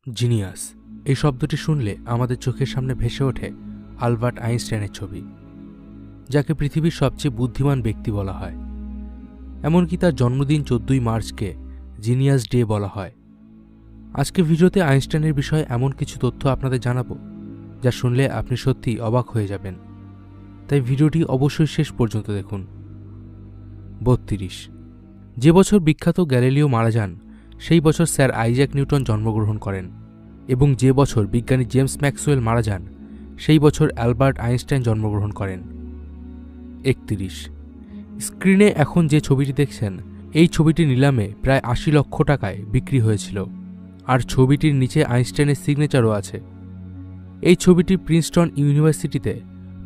Genius এই শব্দটি শুনলে আমাদের চোখের সামনে ভেসে ওঠে আলবার্ট আইনস্টাইনের ছবি, যাকে পৃথিবীর সবচেয়ে বুদ্ধিমান ব্যক্তি বলা হয়। এমনকি তার জন্মদিন 14ই মার্চকে জিনিয়াস ডে বলা হয়। আজকে ভিডিওতে আইনস্টাইনের বিষয়ে এমন কিছু তথ্য আপনাদের জানাবো যা শুনলে আপনি সত্যিই অবাক হয়ে যাবেন, তাই ভিডিওটি অবশ্যই শেষ পর্যন্ত দেখুন। 32 যে বছর বিখ্যাত গ্যালিলিও মারা যান সেই বছর স্যার আইজ্যাক নিউটন জন্মগ্রহণ করেন, এবং যে বছর বিজ্ঞানী জেমস ম্যাক্সওয়েল মারা যান সেই বছর অ্যালবার্ট আইনস্টাইন জন্মগ্রহণ করেন। 31 স্ক্রিনে এখন যে ছবিটি দেখছেন এই ছবিটি নিলামে প্রায় 80 লক্ষ টাকায় বিক্রি হয়েছিল, আর ছবিটির নিচে আইনস্টাইনের সিগনেচারও আছে। এই ছবিটি প্রিন্সটন ইউনিভার্সিটিতে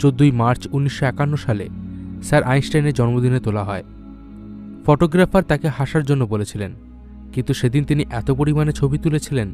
14ই মার্চ 1951 সালে স্যার আইনস্টাইনের জন্মদিনে তোলা হয়। ফটোগ্রাফার তাকে হাসার জন্য বলেছিলেন, কিন্তু সেদিন তিনি এত পরিমাণে ছবি তুলেছিলেন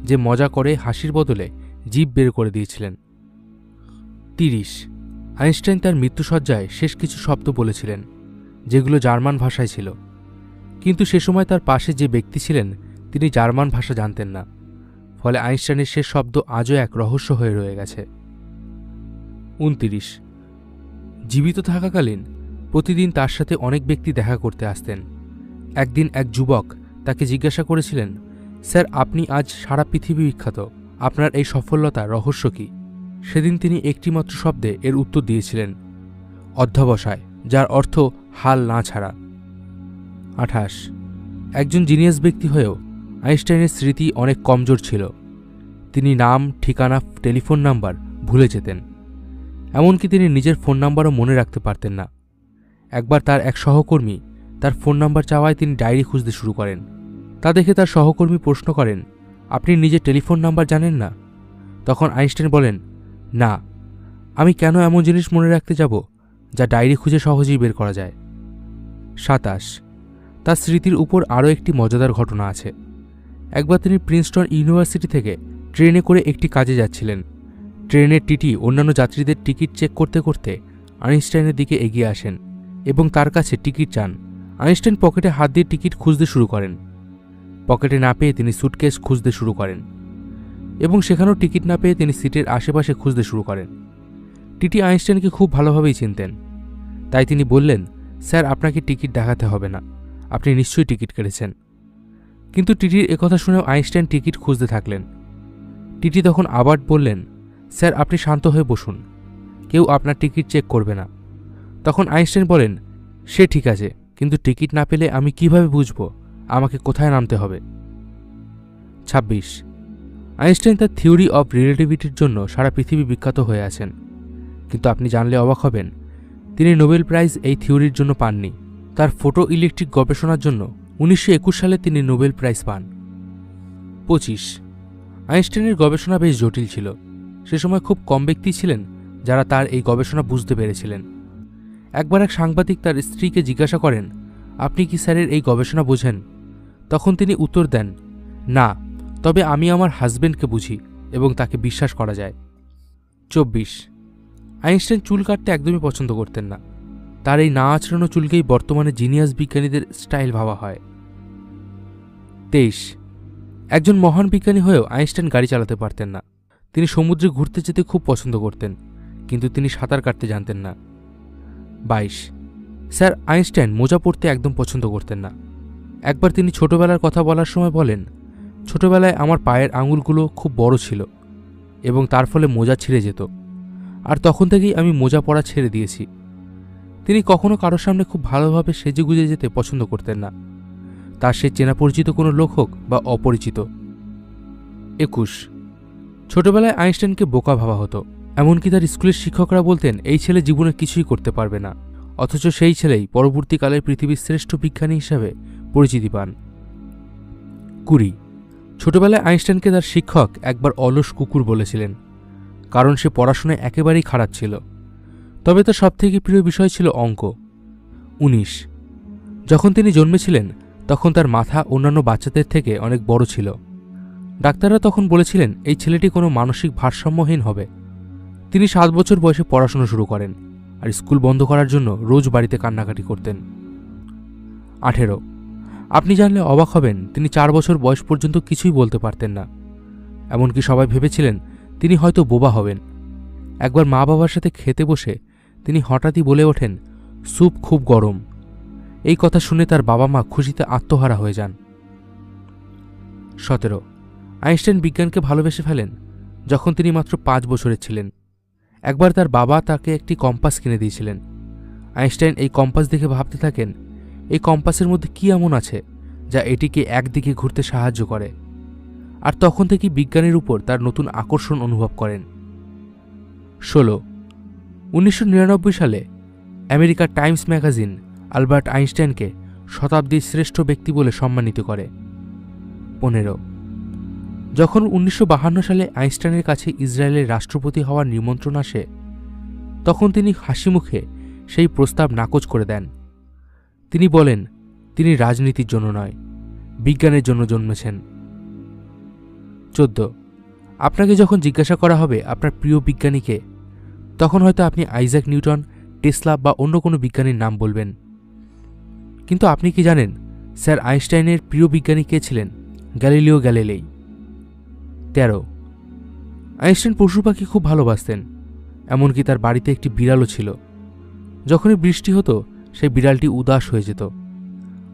যে মজা করে হাসির বদলে জিভ বের করে দিয়েছিলেন। 30 আইনস্টাইন তার মৃত্যুসজ্জায় শেষ কিছু শব্দ বলেছিলেন যেগুলো জার্মান ভাষায় ছিল, কিন্তু সে সময় তার পাশে যে ব্যক্তি ছিলেন তিনি জার্মান ভাষা জানতেন না, ফলে আইনস্টাইনের শেষ শব্দ আজও এক রহস্য হয়ে রয়ে গেছে। 29 জীবিত থাকাকালীন প্রতিদিন তার সাথে অনেক ব্যক্তি দেখা করতে আসতেন। একদিন এক যুবক তাকে জিজ্ঞাসা করেছিলেন, স্যার আপনি আজ সারা পৃথিবী বিখ্যাত, আপনার এই সফলতার রহস্য কি? সেদিন তিনি একটিমাত্র শব্দে এর উত্তর দিয়েছিলেন, অধ্যবসায়, যার অর্থ হাল না ছাড়া। 28 একজন জিনিয়াস ব্যক্তি হয়েও আইনস্টাইনের স্মৃতি অনেক কমজোর ছিল। তিনি নাম, ঠিকানা, টেলিফোন নাম্বার ভুলে যেতেন। এমনকি তিনি নিজের ফোন নাম্বারও মনে রাখতে পারতেন না। একবার তার এক সহকর্মী তার ফোন নাম্বার চাওয়ায় তিনি ডায়েরি খুঁজতে শুরু করেন। তা দেখে তার সহকর্মী প্রশ্ন করেন, আপনি নিজের টেলিফোন নাম্বার জানেন না? তখন আইনস্টাইন বলেন, না, আমি কেন এমন জিনিস মনে রাখতে যাব যা ডায়েরি খুঁজে সহজেই বের করা যায়। 27 তার স্মৃতির উপর আরও একটি মজাদার ঘটনা আছে। একবার তিনি প্রিন্সটন ইউনিভার্সিটি থেকে ট্রেনে করে একটি কাজে যাচ্ছিলেন। ট্রেনের টিটি অন্যান্য যাত্রীদের টিকিট চেক করতে করতে আইনস্টাইনের দিকে এগিয়ে আসেন এবং তার কাছে টিকিট চান। আইনস্টাইন পকেটে হাত দিয়ে টিকিট খুঁজতে শুরু করেন। পকেটে না পেয়ে তিনি সুটকেস খুঁজতে শুরু করেন, এবং সেখানেও টিকিট না পেয়ে তিনি সিটের আশেপাশে খুঁজতে শুরু করেন। টিটি আইনস্টাইনকে খুব ভালোভাবেই চিনতেন, তাই তিনি বললেন, স্যার আপনাকে টিকিট দেখাতে হবে না, আপনি নিশ্চয়ই টিকিট কেটেছেন। কিন্তু টিটির একথা শুনেও আইনস্টাইন টিকিট খুঁজতে থাকলেন। টিটি তখন আবার বললেন, স্যার আপনি শান্ত হয়ে বসুন, কেউ আপনার টিকিট চেক করবে না। তখন আইনস্টাইন বলেন, সে ঠিক আছে, কিন্তু টিকিট না পেলে আমি কিভাবে বুঝব আমাকে কোথায় নামতে হবে? 26 আইনস্টাইন তার থিওরি অব রিলেটিভিটির জন্য সারা পৃথিবী বিখ্যাত হয়ে আছেন, কিন্তু আপনি জানলে অবাক হবেন তিনি নোবেল প্রাইজ এই থিওরির জন্য পাননি। তার ফটো ইলেকট্রিক গবেষণার জন্য 1921 সালে তিনি নোবেল প্রাইজ পান। 25 আইনস্টাইনের গবেষণা বেশ জটিল ছিল। সে সময় খুব কম ব্যক্তি ছিলেন যারা তার এই গবেষণা বুঝতে পেরেছিলেন। একবার এক সাংবাদিক তার স্ত্রীকে জিজ্ঞাসা করেন, আপনি কি স্যারের এই গবেষণা বোঝেন? তখন তিনি উত্তর দেন, না, তবে আমি আমার হাজবেন্ডকে বুঝি এবং তাকে বিশ্বাস করা যায়। 24 আইনস্টাইন চুল কাটতে একদমই পছন্দ করতেন না। তার এই না আঁচড়ানো চুলকেই বর্তমানে জিনিয়াস বিজ্ঞানীদের স্টাইল ভাবা হয়। 23 একজন মহান বিজ্ঞানী হয়েও আইনস্টাইন গাড়ি চালাতে পারতেন না। তিনি সমুদ্রে ঘুরতে যেতে খুব পছন্দ করতেন, কিন্তু তিনি সাঁতার কাটতে জানতেন না। 22 স্যার আইনস্টাইন মোজা পরতে একদম পছন্দ করতেন না। একবার তিনি ছোটবেলার কথা বলার সময় বলেন, ছোটবেলায় আমার পায়ের আঙুলগুলো খুব বড় ছিল এবং তার ফলে মোজা ছিঁড়ে যেত, আর তখন থেকেই আমি মোজা পরা ছেড়ে দিয়েছি। তিনি কখনো কারোর সামনে খুব ভালোভাবে সেজেগুজে যেতে পছন্দ করতেন না, তার সে চেনা পরিচিত কোনো লোক হোক বা অপরিচিত। 21 ছোটবেলায় আইনস্টাইনকে বোকা ভাবা হতো। এমনকি তার স্কুলের শিক্ষকরা বলতেন, এই ছেলে জীবনে কিছুই করতে পারবে না, অথচ সেই ছেলেই পরবর্তীকালে পৃথিবীর শ্রেষ্ঠ বিজ্ঞানী হিসাবে পরিচিতি পান। 20 ছোটবেলায় আইনস্টাইনকে তার শিক্ষক একবার অলস কুকুর বলেছিলেন, কারণ সে পড়াশোনায় একেবারেই খারাপ ছিল। তবে তার সবথেকে প্রিয় বিষয় ছিল অঙ্ক। 19 যখন তিনি জন্মেছিলেন তখন তার মাথা অন্যান্য বাচ্চাদের থেকে অনেক বড় ছিল। ডাক্তাররা তখন বলেছিলেন এই ছেলেটি কোনো মানসিক ভারসাম্যহীন হবে। তিনি 7 বছর বয়সে পড়াশোনা শুরু করেন, আর স্কুল বন্ধ করার জন্য রোজ বাড়িতে কান্নাকাটি করতেন। 18 আপনি জানলে অবাক হবেন তিনি 4 বছর বয়স পর্যন্ত কিছুই বলতে পারতেন না। এমনকি সবাই ভেবেছিলেন তিনি হয়তো বোবা হবেন। একবার মা বাবার সাথে খেতে বসে তিনি হঠাৎই বলে ওঠেন, স্যুপ খুব গরম। এই কথা শুনে তার বাবা মা খুশিতে আত্মহারা হয়ে যান। 17 আইনস্টাইন বিজ্ঞানকে ভালোবেসে ফেলেন যখন তিনি মাত্র 5 বছরের ছিলেন। একবার তার বাবা তাকে একটি কম্পাস কিনে দিয়েছিলেন। আইনস্টাইন এই কম্পাস দেখে ভাবতে থাকেন, এই কম্পাসের মধ্যে কি এমন আছে যা এটিকে একদিকে ঘুরতে সাহায্য করে। আর তখন থেকেই বিজ্ঞানের উপর তার নতুন আকর্ষণ অনুভব করেন। 16 1999 সালে আমেরিকার টাইমস ম্যাগাজিন আলবার্ট আইনস্টাইনকে শতাব্দীর শ্রেষ্ঠ ব্যক্তি বলে সম্মানিত করে। 15 যখন 1952 সালে আইনস্টাইনের কাছে ইসরায়েলের রাষ্ট্রপতি হওয়ার নিমন্ত্রণ আসে, তখন তিনি হাসিমুখে সেই প্রস্তাব নাকচ করে দেন। তিনি বলেন তিনি রাজনীতির জন্য নয়, বিজ্ঞানের জন্য জন্মেছেন। 14 আপনাকে যখন জিজ্ঞাসা করা হবে আপনার প্রিয় বিজ্ঞানীকে, তখন হয়তো আপনি আইজ্যাক নিউটন, টেসলা বা অন্য কোনো বিজ্ঞানীর নাম বলবেন। কিন্তু আপনি কি জানেন স্যার আইনস্টাইনের প্রিয় বিজ্ঞানী কে ছিলেন? Galileo Galilei. 13 আইনস্টাইন পশু পাখি খুব ভালোবাসতেন, এমনকি তার বাড়িতে একটি বিড়ালও ছিল। যখনই বৃষ্টি হতো সেই বিড়ালটি উদাস হয়ে যেত।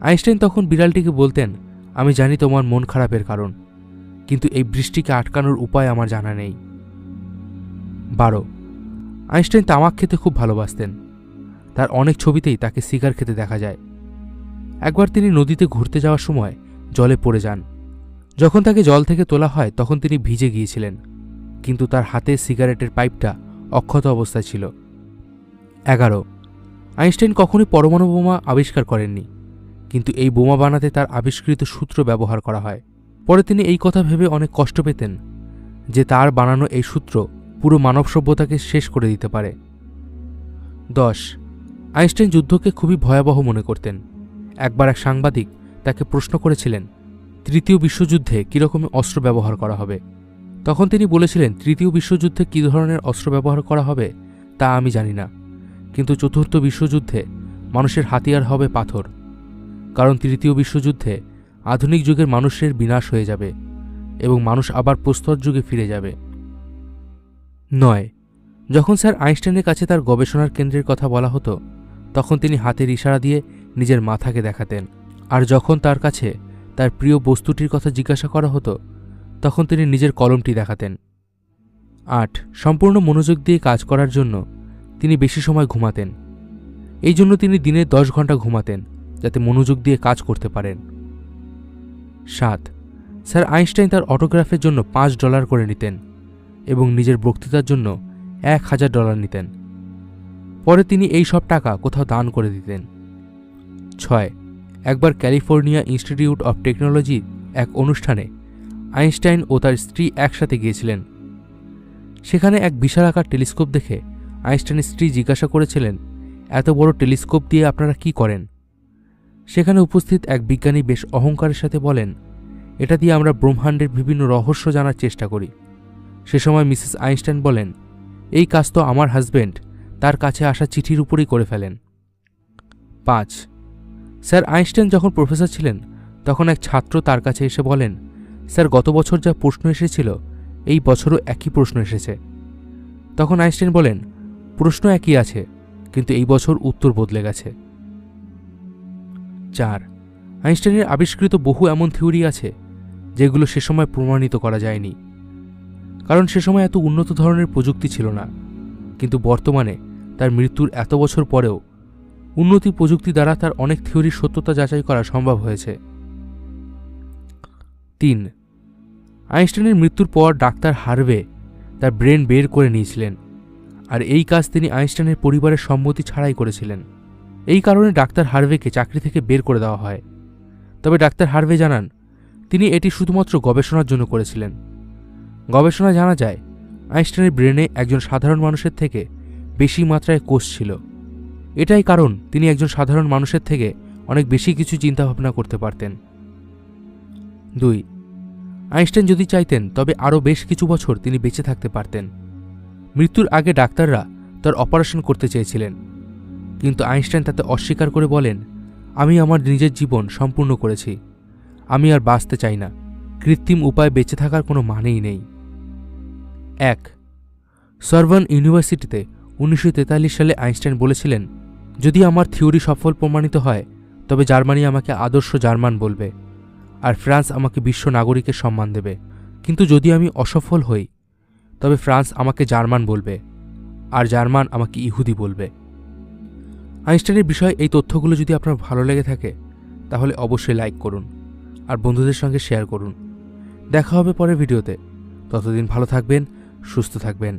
আইনস্টাইন তখন বিড়ালটিকে বলতেন, আমি জানি তোমার মন খারাপের কারণ, কিন্তু এই বৃষ্টিকে আটকানোর উপায় আমার জানা নেই। 12 আইনস্টাইন তামাক খেতে খুব ভালোবাসতেন। তার অনেক ছবিতেই তাকে সিগার খেতে দেখা যায়। একবার তিনি নদীতে ঘুরতে যাওয়ার সময় জলে পড়ে যান। যখন তাকে জল থেকে তোলা হয় তখন তিনি ভিজে গিয়েছিলেন, কিন্তু তার হাতে সিগারেটের পাইপটা অক্ষত অবস্থায় ছিল। 11 আইনস্টাইন কখনোই পরমাণু বোমা আবিষ্কার করেননি, কিন্তু এই বোমা বানাতে তার আবিষ্কৃত সূত্র ব্যবহার করা হয়। পরে তিনি এই কথা ভেবে অনেক কষ্ট পেতেন যে তার বানানো এই সূত্র পুরো মানব সভ্যতাকে শেষ করে দিতে পারে। 10 আইনস্টাইন যুদ্ধকে খুবই ভয়াবহ মনে করতেন। একবার এক সাংবাদিক তাকে প্রশ্ন করেছিলেন, তৃতীয় বিশ্বযুদ্ধে কীরকম অস্ত্র ব্যবহার করা হবে? তখন তিনি বলেছিলেন, তৃতীয় বিশ্বযুদ্ধে কী ধরনের অস্ত্র ব্যবহার করা হবে তা আমি জানি না, কিন্তু চতুর্থ বিশ্বযুদ্ধে মানুষের হাতিয়ার হবে পাথর, কারণ তৃতীয় বিশ্বযুদ্ধে আধুনিক যুগের মানুষের বিনাশ হয়ে যাবে এবং মানুষ আবার প্রস্তর যুগে ফিরে যাবে। 9 যখন স্যার আইনস্টাইনের কাছে তার গবেষণার কেন্দ্রের কথা বলা হতো, তখন তিনি হাতের ইশারা দিয়ে নিজের মাথাকে দেখাতেন, আর যখন তার কাছে তার প্রিয় বস্তুটির কথা জিজ্ঞাসা করা হতো, তখন তিনি নিজের কলমটি দেখাতেন। 8 সম্পূর্ণ মনোযোগ দিয়ে কাজ করার জন্য তিনি বেশি সময় ঘুমাতেন। এই জন্য তিনি দিনে 10 ঘন্টা ঘুমাতেন, যাতে মনোযোগ দিয়ে কাজ করতে পারেন। 7 স্যার আইনস্টাইন তার অটোগ্রাফের জন্য $5 করে নিতেন এবং নিজের বক্তৃতার জন্য $1000 নিতেন। পরে তিনি এই সব টাকা কোথাও দান করে দিতেন। 6 একবার ক্যালিফোর্নিয়া ইনস্টিটিউট অব টেকনোলজির এক অনুষ্ঠানে আইনস্টাইন ও তার স্ত্রী একসাথে গিয়েছিলেন। সেখানে এক বিশালাকার টেলিস্কোপ দেখে আইনস্টাইনের স্ত্রী জিজ্ঞাসা করেছিলেন, এত বড় টেলিস্কোপ দিয়ে আপনারা কি করেন? সেখানে উপস্থিত এক বিজ্ঞানী বেশ অহংকারের সাথে বলেন, এটা দিয়ে আমরা ব্রহ্মাণ্ডের বিভিন্ন রহস্য জানার চেষ্টা করি। সে সময় মিসেস আইনস্টাইন বলেন, এই কাজ তো আমার হাজব্যান্ড তার কাছে আসা চিঠির উপরই করে ফেলেন। 5 স্যার আইনস্টাইন যখন প্রফেসর ছিলেন, তখন এক ছাত্র তার কাছে এসে বলেন, স্যার গত বছর যা প্রশ্ন এসেছিল এই বছরও একই প্রশ্ন এসেছে। তখন আইনস্টাইন বলেন, প্রশ্ন একই আছে, কিন্তু এই বছর উত্তর বদলে গেছে। 4 আইনস্টাইনের আবিষ্কৃত বহু এমন থিওরি আছে যেগুলো সে সময় প্রমাণিত করা যায়নি, কারণ সে সময় এত উন্নত ধরনের প্রযুক্তি ছিল না। কিন্তু বর্তমানে তার মৃত্যুর এত বছর পরেও উন্নতি প্রযুক্তি দ্বারা তার অনেক থিওরির সত্যতা যাচাই করা সম্ভব হয়েছে। 3 আইনস্টাইনের মৃত্যুর পর ডাক্তার হার্ভে তার ব্রেন বের করে নিয়েছিলেন, আর এই কাজ তিনি আইনস্টাইনের পরিবারের সম্মতি ছাড়াই করেছিলেন। এই কারণে ডাক্তার হার্ভেকে চাকরি থেকে বের করে দেওয়া হয়। তবে ডাক্তার হার্ভে জানান তিনি এটি শুধুমাত্র গবেষণার জন্য করেছিলেন। গবেষণায় জানা যায় আইনস্টাইনের ব্রেনে একজন সাধারণ মানুষের থেকে বেশি মাত্রায় কোষ ছিল। এটাই কারণ তিনি একজন সাধারণ মানুষের থেকে অনেক বেশি কিছু চিন্তাভাবনা করতে পারতেন। 2 আইনস্টাইন যদি চাইতেন তবে আরও বেশ কিছু বছর তিনি বেঁচে থাকতে পারতেন। মৃত্যুর আগে ডাক্তাররা তার অপারেশন করতে চেয়েছিলেন, কিন্তু আইনস্টাইন তাতে অস্বীকার করে বলেন, আমি আমার নিজের জীবন সম্পূর্ণ করেছি, আমি আর বাঁচতে চাই না, কৃত্রিম উপায়ে বেঁচে থাকার কোনো মানেই নেই। 1. সরবন ইউনিভার্সিটিতে 1943 সালে আইনস্টাইন বলেছিলেন, যদি আমার থিওরি সফল প্রমাণিত হয় তবে জার্মানি আমাকে আদর্শ জার্মান বলবে আর ফ্রান্স আমাকে বিশ্ব নাগরিকের সম্মান দেবে, কিন্তু যদি আমি অসফল হই তবে ফ্রান্স আমাকে জার্মান বলবে আর জার্মান আমাকে ইহুদি বলবে। আইনস্টাইনের বিষয়ে এই তথ্যগুলো যদি আপনার ভালো লেগে থাকে তাহলে অবশ্যই লাইক করুন আর বন্ধুদের সঙ্গে শেয়ার করুন। দেখা হবে পরের ভিডিওতে। ততদিন ভালো থাকবেন, সুস্থ থাকবেন।